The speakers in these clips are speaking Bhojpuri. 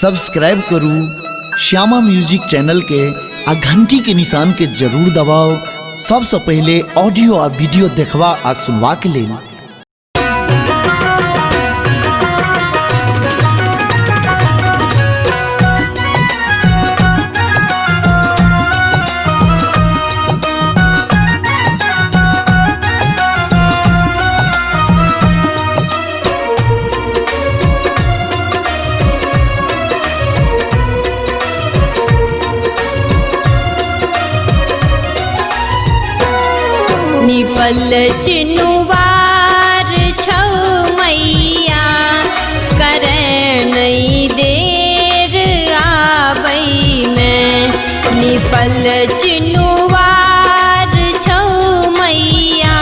सब्सक्राइब करू श्यामा म्यूजिक चैनल के आ घंटी के निशान के जरूर दबाओ सबसे पहले ऑडियो आ वीडियो देखवा आ सुनवा के लिए। निपल चिनुवार छौ मैया करे नहीं देर आबई में। निपल चिनुवार छौ मैया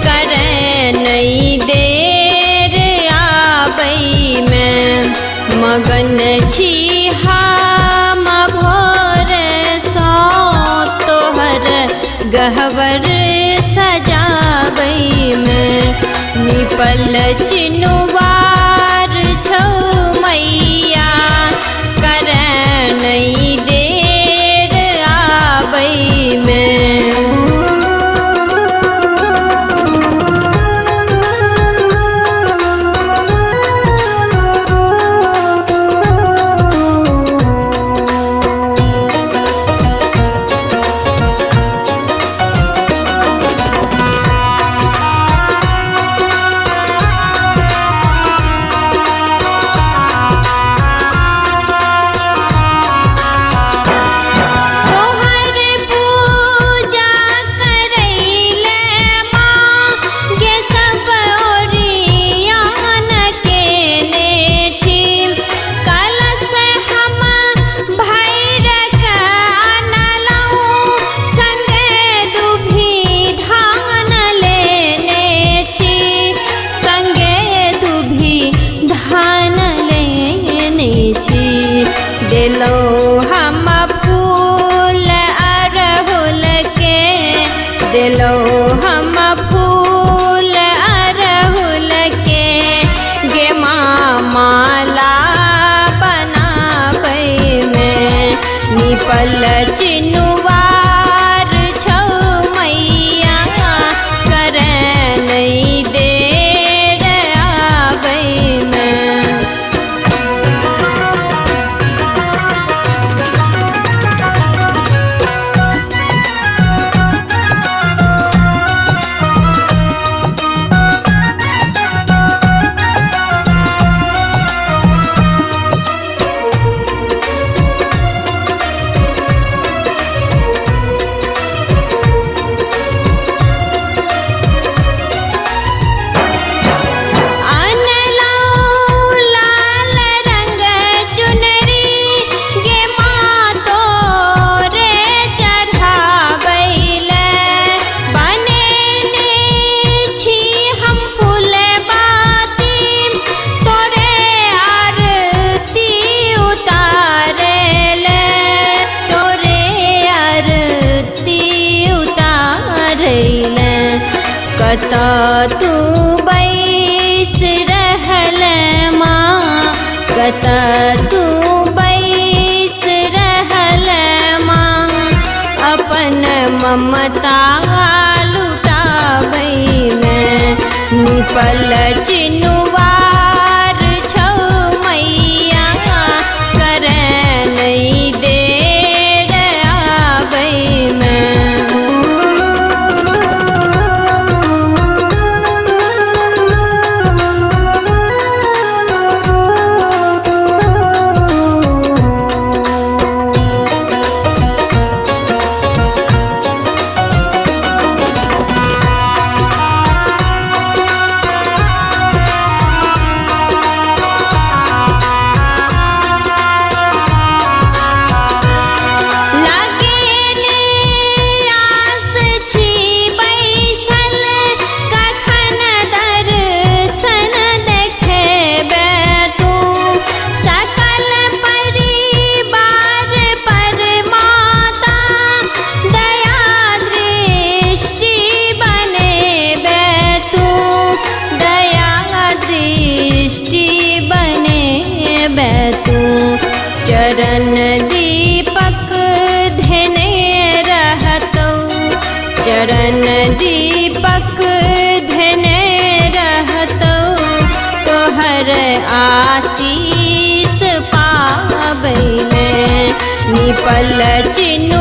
करे नहीं देर आबई में। मगन छी हम भोर सो तोहर गहवर सजाबई में। निपल चिनुवार छौ मैया करे नहीं देर आबई में। दिलो हम फूल अरहुल के, दिलो हम फूल अरहुल के गे माला बनाबई में। निपल चिनुवार छौ मैया करे नहीं देर आबई में। कता तू बैस रहल माँ, कता तू बैस रहल माँ। अपन ममता लुटाबई में। निपल चिनुवार छौ मैया करे नहीं देर आबई में। चरण दीपक धन रहतो तोहर आशीष पाबैन निपल चिन्ह